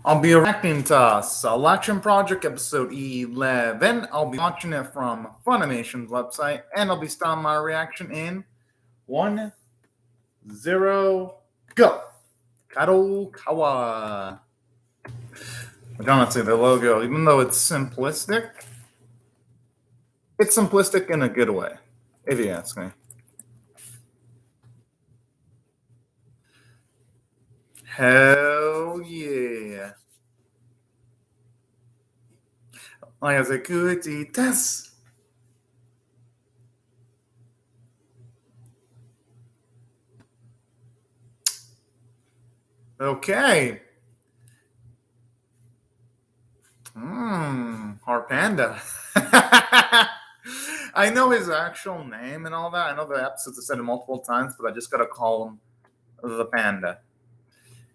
I'll be reacting to Selection Project episode 11. I'll be watching it from Funimation's website, and I'll be starting my reaction in 1, 0, go. Kadokawa. Like, honestly, the logo, even though it's simplistic in a good way, if you ask me. Hell yeah. Like I said, good test. Okay. Harpanda. I know his actual name and all that. I know the episodes have said it multiple times, but I just gotta call him the panda.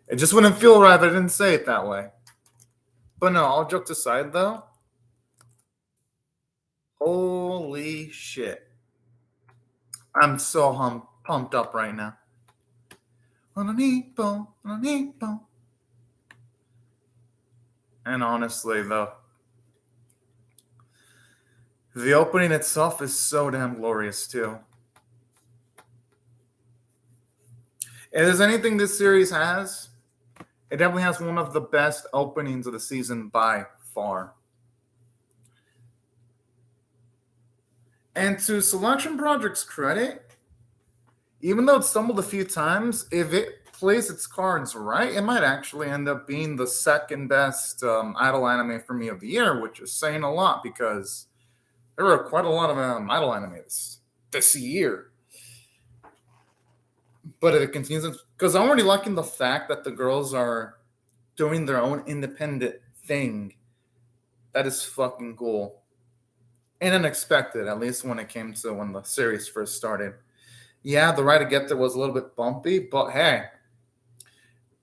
It just wouldn't feel right if I didn't say it that way. But no, all jokes aside though, holy shit. I'm so pumped up right now. And honestly though, the opening itself is so damn glorious too. If there's anything this series has, it definitely has one of the best openings of the season by far. And to Selection Project's credit, even though it stumbled a few times, if it plays its cards right, it might actually end up being the second best idol anime for me of the year, which is saying a lot because there were quite a lot of idol animes this year. But if it continues, because I'm already liking the fact that the girls are doing their own independent thing. That is fucking cool. And unexpected, at least when it came to when the series first started. Yeah, the ride to get there was a little bit bumpy, but hey,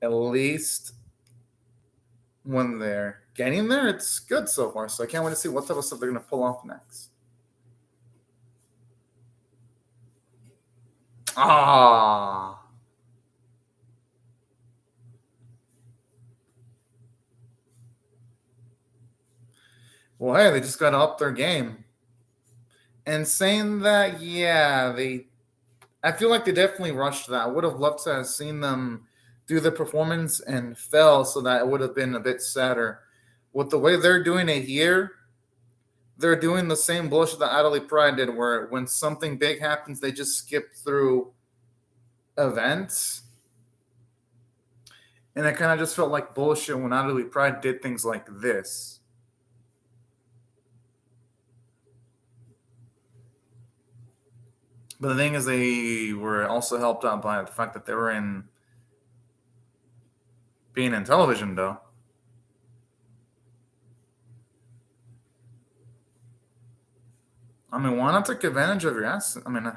at least when they're getting there, it's good so far. So I can't wait to see what type of stuff they're going to pull off next. Ah. Well, hey, they just got to up their game. And saying that, yeah, I feel like they definitely rushed that. I would have loved to have seen them do the performance and fell so that it would have been a bit sadder. With the way they're doing it here, they're doing the same bullshit that Adelaide Pride did, where when something big happens, they just skip through events. And it kind of just felt like bullshit when Adelaide Pride did things like this. But the thing is, they were also helped out by the fact that they were being in television, though. I mean, why not take advantage of your ass? I mean,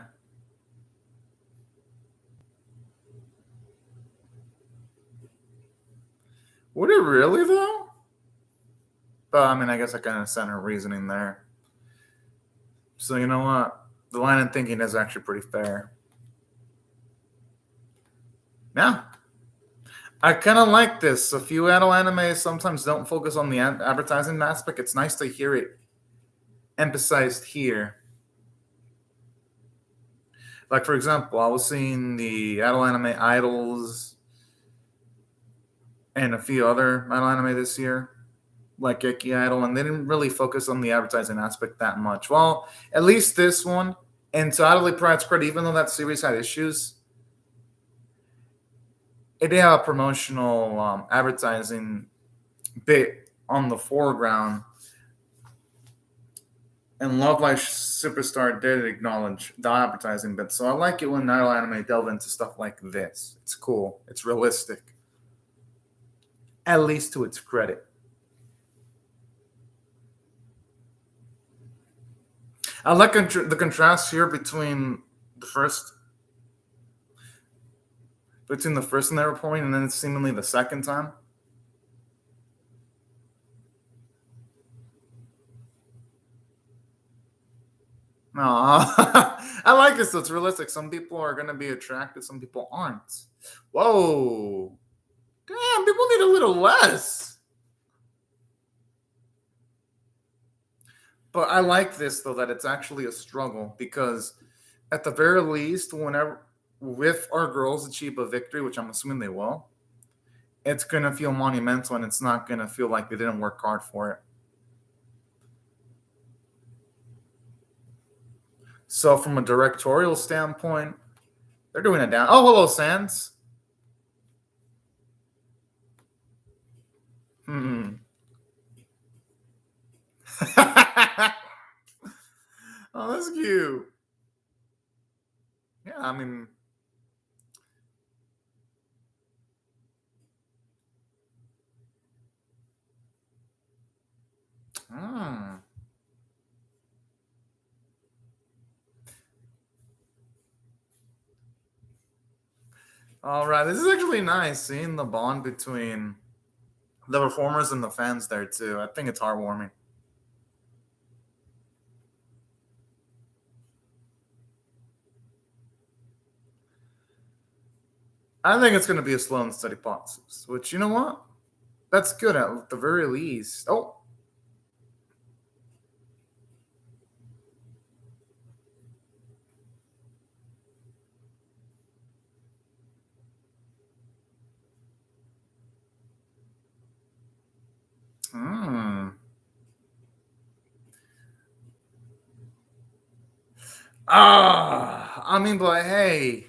would it really though? But I mean, I guess I kind of understand her reasoning there. So you know what? The line of thinking is actually pretty fair. Yeah. I kind of like this. A few adult animes sometimes don't focus on the advertising aspect. It's nice to hear it emphasized here. Like, for example, I was seeing the adult anime Idols and a few other idol anime this year, like Gecky Idol, and they didn't really focus on the advertising aspect that much. Well, at least this one, and to Adelaide Pride's credit, even though that series had issues, it did have a promotional advertising bit on the foreground. And Love Live Superstar did acknowledge the advertising bit. So I like it when idol anime delve into stuff like this. It's cool. It's realistic. At least to its credit. I like the contrast here between the first and they were pouring, and then seemingly the second time. No, I like this. So it's realistic. Some people are going to be attracted, some people aren't. Whoa. Damn, people need a little less. But I like this though that it's actually a struggle because at the very least, whenever if our girls achieve a victory, which I'm assuming they will, it's gonna feel monumental and it's not gonna feel like they didn't work hard for it. So from a directorial standpoint, they're doing it down. Oh, hello, Sans. Hmm. Oh, that's cute. Yeah, I mean, hmm. All right. This is actually nice seeing the bond between the performers and the fans there too. I think it's heartwarming. I think it's going to be a slow and steady process, which, you know what? That's good at the very least. Oh, hmm. I mean, but hey,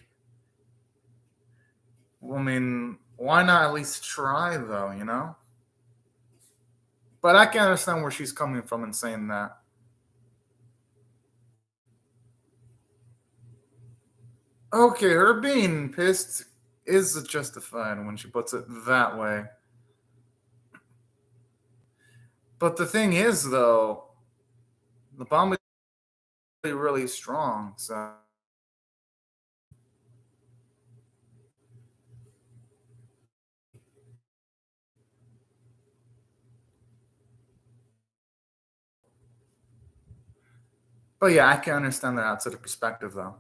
I mean, why not at least try though, you know? But I can understand where she's coming from in saying that. Okay, her being pissed is justified when she puts it that way. But the thing is, though, the bomb is really strong. So, but yeah, I can understand that outside of perspective, though.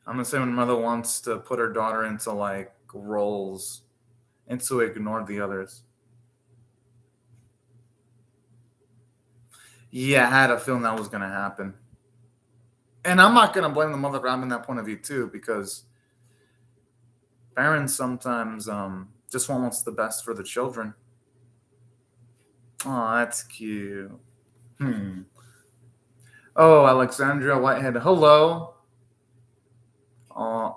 I'm assuming mother wants to put her daughter into like roles and to ignore the others. Yeah, I had a feeling that was going to happen. And I'm not going to blame the mother for having that point of view, too, because parents sometimes just want what's the best for the children. Oh, that's cute. Hmm. Oh, Alexandria Whitehead. Hello. Uh,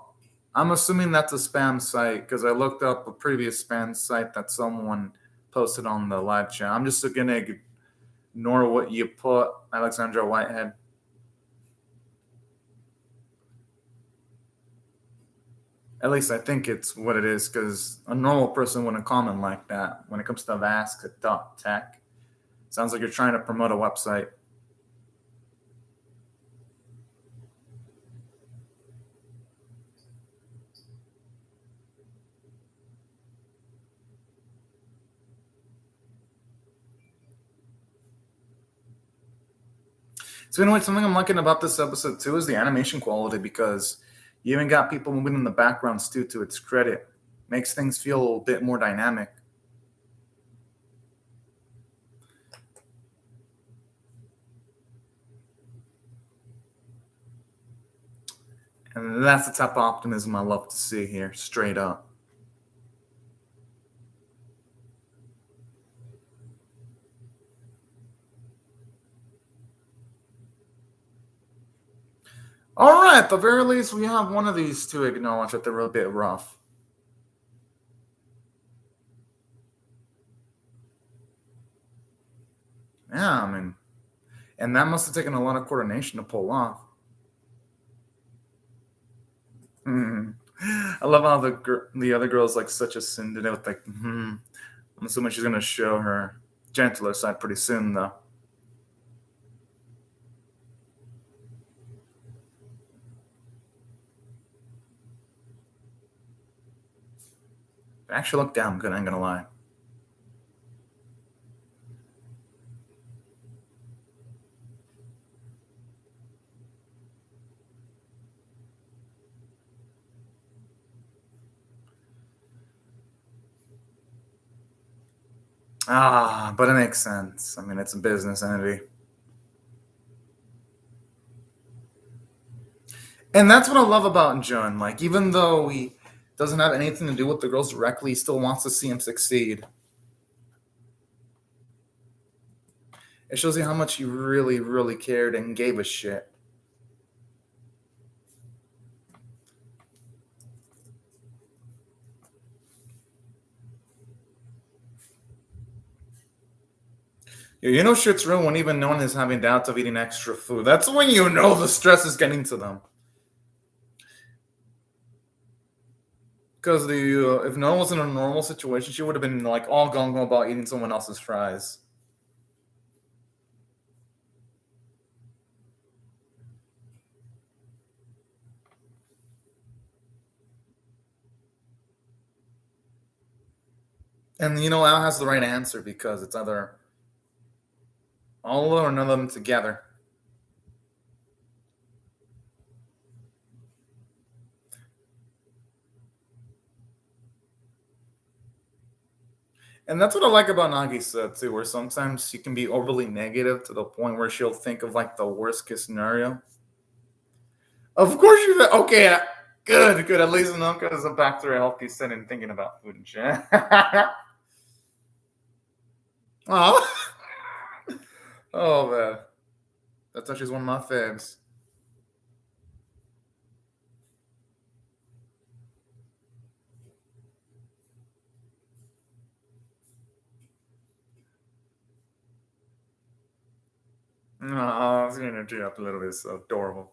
I'm assuming that's a spam site because I looked up a previous spam site that someone posted on the live chat. I'm just going to ignore what you put, Alexandra Whitehead. At least I think it's what it is because a normal person wouldn't comment like that when it comes to Ask.tech. Sounds like you're trying to promote a website. So, anyway, something I'm liking about this episode too is the animation quality because you even got people moving in the backgrounds too, to its credit. Makes things feel a bit more dynamic. And that's the type of optimism I love to see here, straight up. All right, at the very least, we have one of these to acknowledge that they're a bit rough. Yeah, I mean, and that must have taken a lot of coordination to pull off. Hmm. I love how the other girl's like such a sin today with like, I'm assuming she's gonna show her gentler side pretty soon, though. It actually looked damn good. I ain't gonna lie. But it makes sense. I mean, it's a business entity. And that's what I love about Jun. Like, even though he doesn't have anything to do with the girls directly, he still wants to see him succeed. It shows you how much he really, really cared and gave a shit. You know shit's real when even no one is having doubts of eating extra food. That's when you know the stress is getting to them. Because if no one was in a normal situation, she would have been like all gung ho about eating someone else's fries. And Al has the right answer because it's either all or none of them together. And that's what I like about Nagisa too, where sometimes she can be overly negative to the point where she'll think of like the worst case scenario. Of course you okay, good. At least Nunca is back to her healthy setting thinking about food and shit. Oh. Oh man. That's actually one of my faves. Oh, I was gonna tear up a little bit. It's so adorable.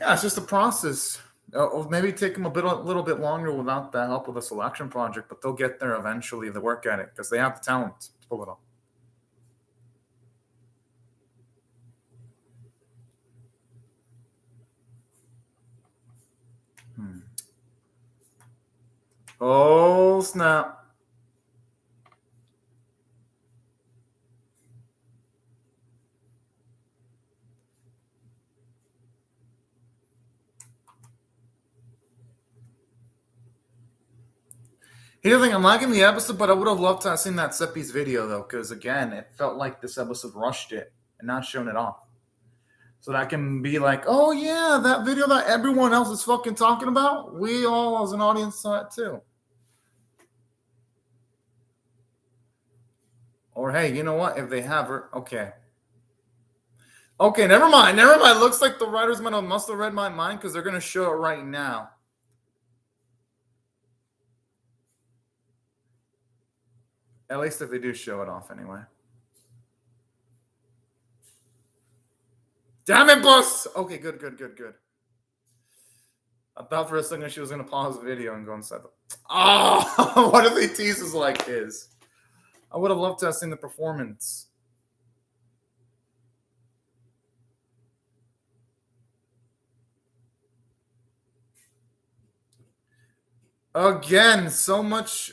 Yeah, it's just a process. Or maybe take them a little bit longer without the help of a selection project, but they'll get there eventually. They work at it because they have the talent to pull it off. Oh snap! Here's the thing: I'm liking the episode, but I would have loved to have seen that Seppi's video though, because again, it felt like this episode rushed it and not shown it off. So that I can be like, oh yeah, that video that everyone else is fucking talking about, we all as an audience saw it too. Or hey, you know what? If they have her, okay. Okay, never mind. Looks like the writers must have read my mind because they're gonna show it right now. At least if they do show it off anyway. Damn it, boss! Okay, good. I thought for a second she was gonna pause the video and go inside the. Oh, what if they tease us like his? I would have loved to have seen the performance. Again, so much.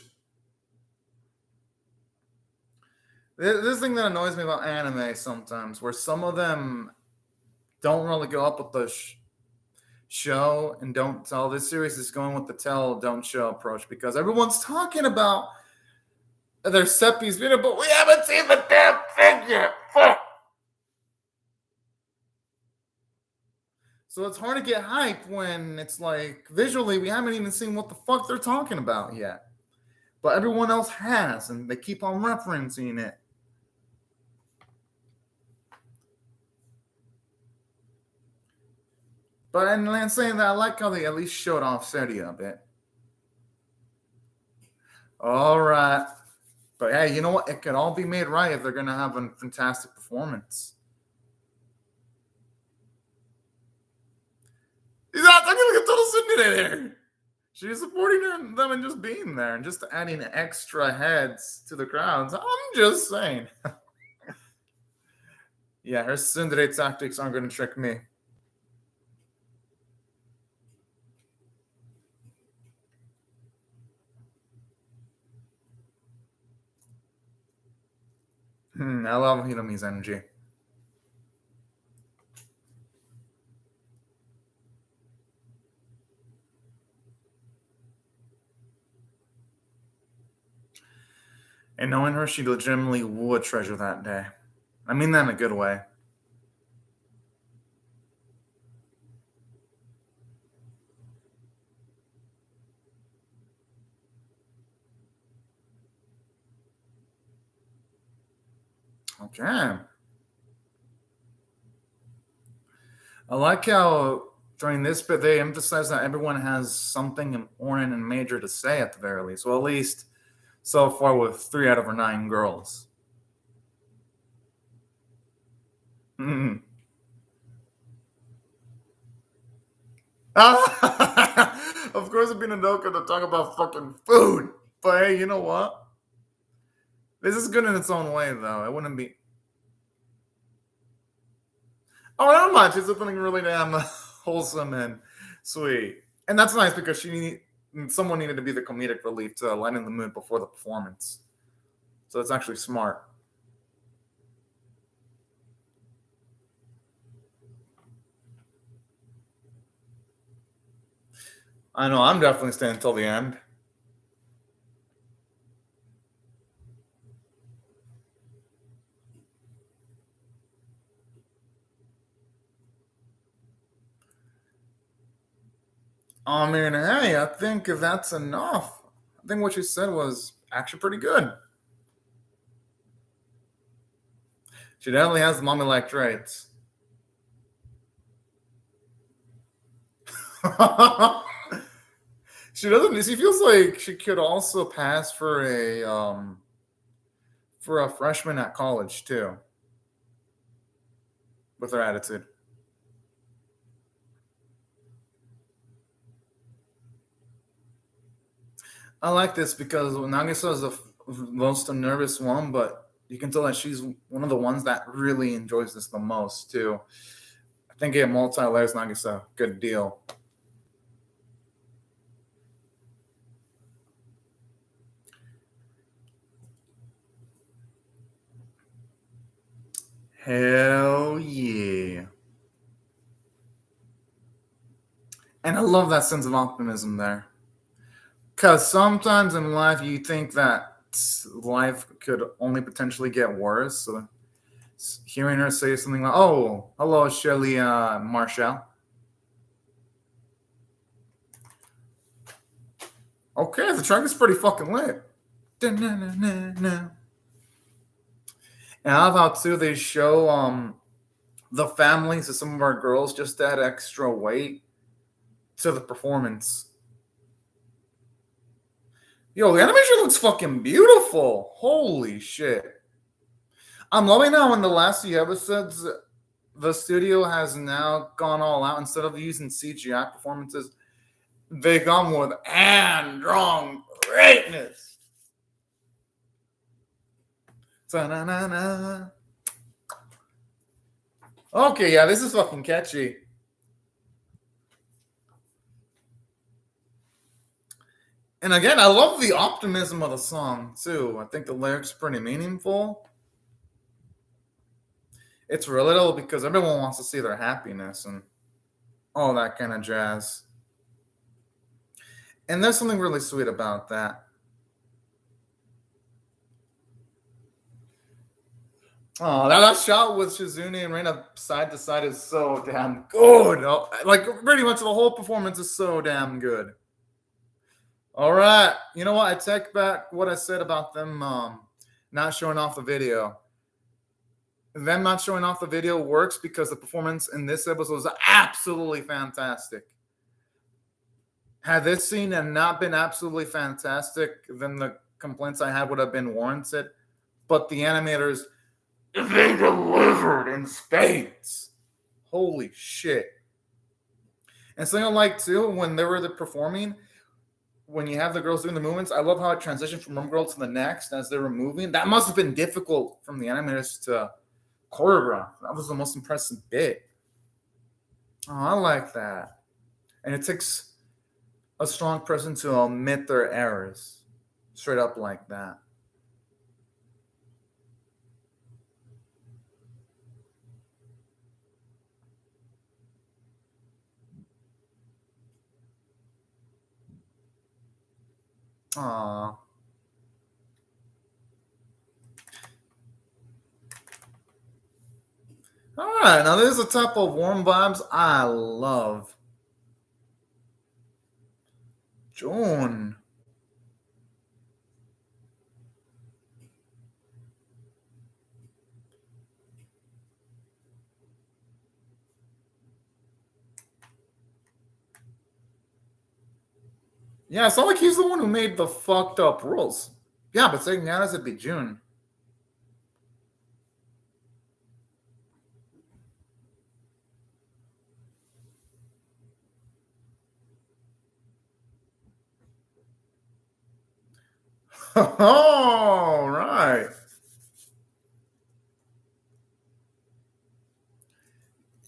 This thing that annoys me about anime sometimes, where some of them don't really go up with the show and don't tell. This series is going with the tell, don't show approach because everyone's talking about their Seppi's video, but we haven't seen the damn thing yet. Fuck. So it's hard to get hype when it's like visually we haven't even seen what the fuck they're talking about yet. But everyone else has, and they keep on referencing it. But and saying that, I like how they at least showed off Seria a bit. All right. But hey, you know what? It could all be made right if they're going to have a fantastic performance. He's not talking like a total Sydney there. She's supporting them and just being there and just adding extra heads to the crowds. I'm just saying. Yeah, her Tsundere tactics aren't going to trick me. I love Hirami's energy. And knowing her, she legitimately would treasure that day. I mean that in a good way. Okay. I like how during this bit they emphasize that everyone has something important and major to say at the very least. Well, at least so far with 3 out of 9 girls. Mm. Of course, it'd be Nodoka to talk about fucking food. But hey, you know what? This is good in its own way, though. It wouldn't be. Oh, not much. It's something really damn wholesome and sweet. And that's nice because someone needed to be the comedic relief to lighten the mood before the performance. So it's actually smart. I know. I'm definitely staying until the end. I mean, hey, I think that's enough. I think what you said was actually pretty good. She definitely has mommy like traits. She doesn't. She feels like she could also pass for a freshman at college too, with her attitude. I like this because Nagisa is the most nervous one, but you can tell that she's one of the ones that really enjoys this the most too. I think it multi layers Nagisa. Good deal. Hell yeah. And I love that sense of optimism there. Because sometimes in life you think that life could only potentially get worse. So hearing her say something like, "Oh, hello, Shelly Marshall." Okay, the track is pretty fucking lit. Da-na-na-na-na. And I love how too they show the families of some of our girls just add extra weight to the performance. Yo, the animation looks fucking beautiful. Holy shit. I'm loving how in the last few episodes the studio has now gone all out. Instead of using CGI performances, they come with hand drawn greatness. Ta-na-na-na. Okay, yeah, this is fucking catchy. And again, I love the optimism of the song too. I think the lyrics are pretty meaningful. It's relatable because everyone wants to see their happiness and all that kind of jazz. And there's something really sweet about that. Oh, that shot with Shizune and Reina side to side is so damn good. Oh, like pretty much the whole performance is so damn good. All right, you know what? I take back what I said about them not showing off the video. Them not showing off the video works because the performance in this episode was absolutely fantastic. Had this scene and not been absolutely fantastic, then the complaints I had would have been warranted. But the animators, they delivered in spades. Holy shit. And something I like too, when they were performing, when you have the girls doing the movements, I love how it transitioned from one girl to the next as they were moving. That must have been difficult from the animators to choreograph. That was the most impressive bit. Oh, I like that. And it takes a strong person to admit their errors straight up like that. Aw. All right, now there's a type of warm vibes I love. June. Yeah, it's not like he's the one who made the fucked up rules. Yeah, but saying Giannis would be June. All right.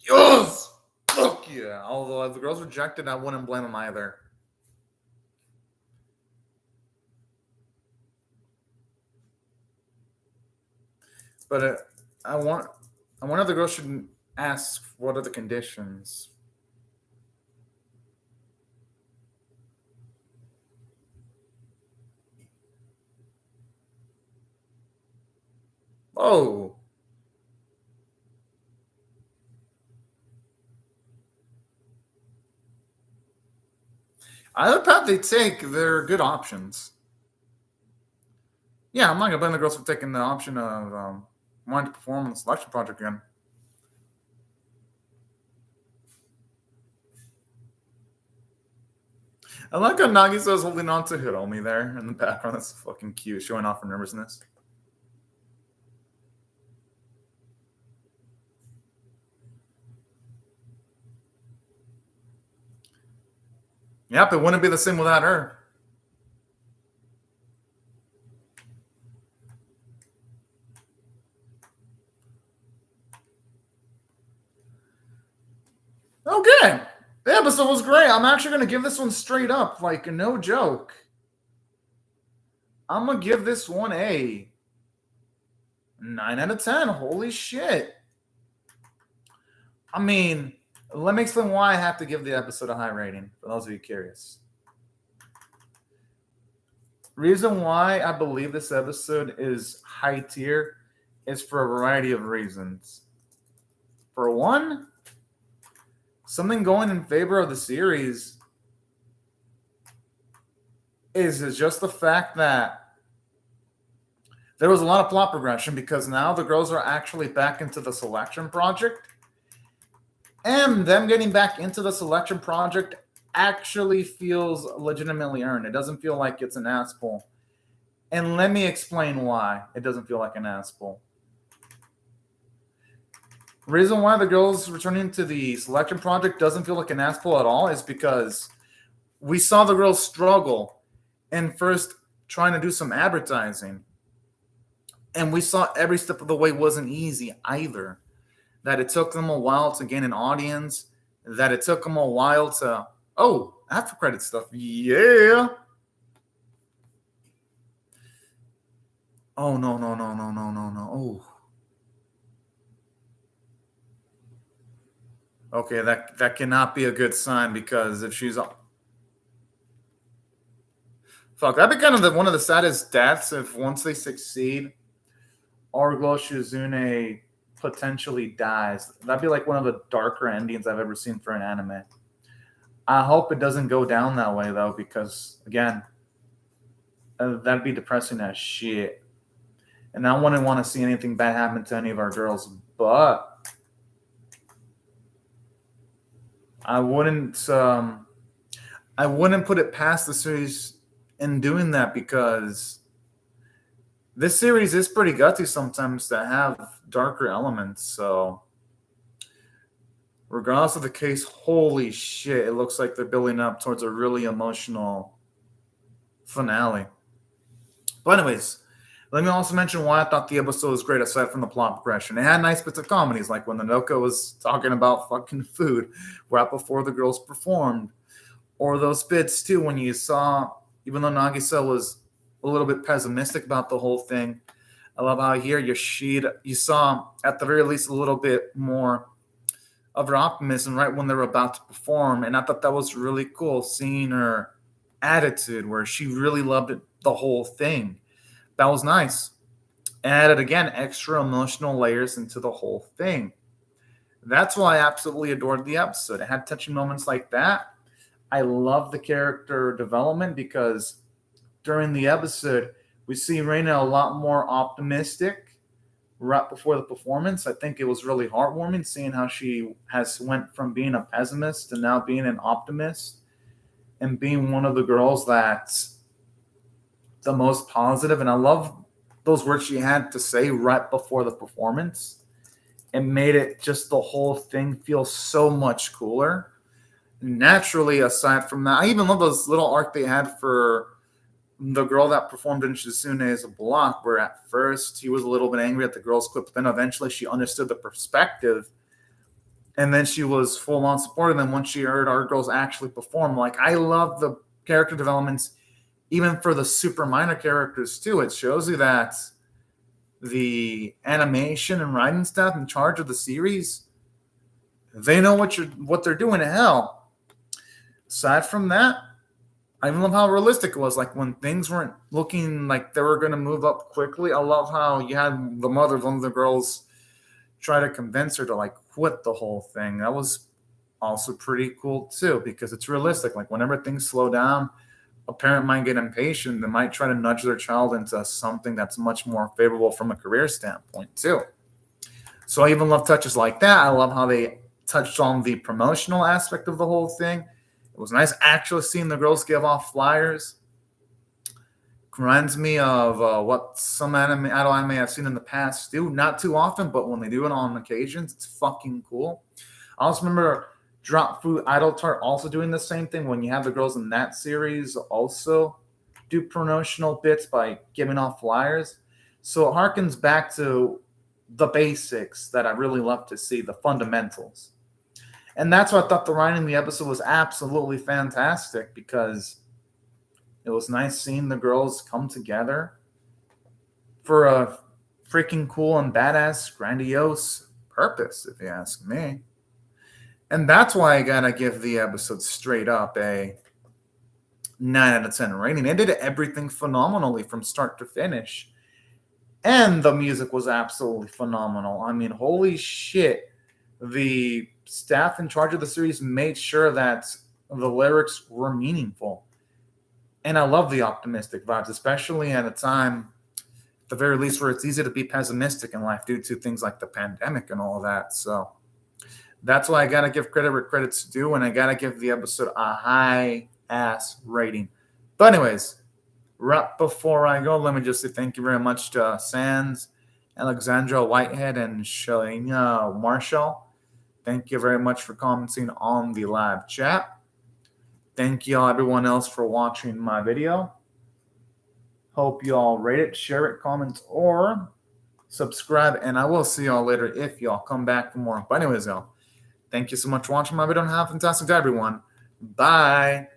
Yes! Fuck yeah. Although if the girls rejected, I wouldn't blame them either. But I want I wonder if the girls should ask what are the conditions. Oh. Either path they take, they're good options. Yeah, I'm not gonna blame the girls for taking the option of wanting to perform on the selection project again. I like how Nagisa is holding on to Hiromi there in the background. That's fucking cute, showing off her nervousness. Yep, it wouldn't be the same without her. Okay. The episode was great. I'm actually going to give this one straight up, like, no joke. I'm going to give this one a 9 out of 10. Holy shit. I mean, let me explain why I have to give the episode a high rating, for those of you curious. Reason why I believe this episode is high tier is for a variety of reasons. For one, something going in favor of the series is just the fact that there was a lot of plot progression because now the girls are actually back into the selection project. And them getting back into the selection project actually feels legitimately earned. It doesn't feel like it's an ass pull. And let me explain why it doesn't feel like an ass pull. The reason why the girls returning to the selection project doesn't feel like an ass pull at all is because we saw the girls struggle and first trying to do some advertising. And we saw every step of the way wasn't easy either. That it took them a while to gain an audience, that it took them a while to, after credit stuff. Yeah. Oh, no. Oh. Okay, that cannot be a good sign because if she's fuck, that'd be kind of one of the saddest deaths if once they succeed, Argo Shizune potentially dies. That'd be like one of the darker endings I've ever seen for an anime. I hope it doesn't go down that way though, because again, that'd be depressing as shit. And I wouldn't want to see anything bad happen to any of our girls, but I wouldn't put it past the series in doing that because this series is pretty gutsy sometimes to have darker elements. So regardless of the case, holy shit, it looks like they're building up towards a really emotional finale. But anyways, let me also mention why I thought the episode was great aside from the plot progression. It had nice bits of comedies, like when the Noka was talking about fucking food right before the girls performed. Or those bits too when you saw, even though Nagisa was a little bit pessimistic about the whole thing, I love how here Yoshida, you saw at the very least a little bit more of her optimism right when they were about to perform. And I thought that was really cool, seeing her attitude where she really loved it, the whole thing. That was nice. Added again extra emotional layers into the whole thing. That's why I absolutely adored the episode. It had touching moments like that. I love the character development because during the episode, we see Reina a lot more optimistic right before the performance. I think it was really heartwarming seeing how she has went from being a pessimist to now being an optimist and being one of the girls that's the most positive. And I love those words she had to say right before the performance. It made it just the whole thing feel so much cooler. Naturally, aside from that, I even love those little arc they had for the girl that performed in Shizune's block, where at first he was a little bit angry at the girl's quit, but then eventually she understood the perspective, and then she was full on supportive. And then once she heard our girls actually perform, like I love the character developments, even for the super minor characters too. It shows you that the animation and writing staff in charge of the series, they know what they're doing. Hell, aside from that, I even love how realistic it was. Like when things weren't looking like they were going to move up quickly. I love how you had the mother of one of the girls try to convince her to like quit the whole thing. That was also pretty cool too because it's realistic. Like whenever things slow down, a parent might get impatient. They might try to nudge their child into something that's much more favorable from a career standpoint too. So I even love touches like that. I love how they touched on the promotional aspect of the whole thing. It was nice actually seeing the girls give off flyers. Reminds me of what some idol anime I've seen in the past do. Not too often, but when they do it on occasions, it's fucking cool. I also remember Drop Fruit Idol Tart also doing the same thing when you have the girls in that series also do promotional bits by giving off flyers. So it harkens back to the basics that I really love to see, the fundamentals. And that's why I thought the writing in the episode was absolutely fantastic because it was nice seeing the girls come together for a freaking cool and badass, grandiose purpose, if you ask me. And that's why I gotta give the episode straight up a 9 out of 10 rating. It did everything phenomenally from start to finish. And the music was absolutely phenomenal. I mean, holy shit. The staff in charge of the series made sure that the lyrics were meaningful. And I love the optimistic vibes, especially at a time, at the very least, where it's easy to be pessimistic in life due to things like the pandemic and all of that. So that's why I got to give credit where credit's due, and I got to give the episode a high-ass rating. But anyways, right before I go, let me just say thank you very much to Sands, Alexandra Whitehead, and Shalina Marshall. Thank you very much for commenting on the live chat. Thank you all, everyone else, for watching my video. Hope you all rate it, share it, comment, or subscribe. And I will see y'all later if y'all come back for more. But anyways, y'all, thank you so much for watching my video and have a fantastic day, everyone. Bye.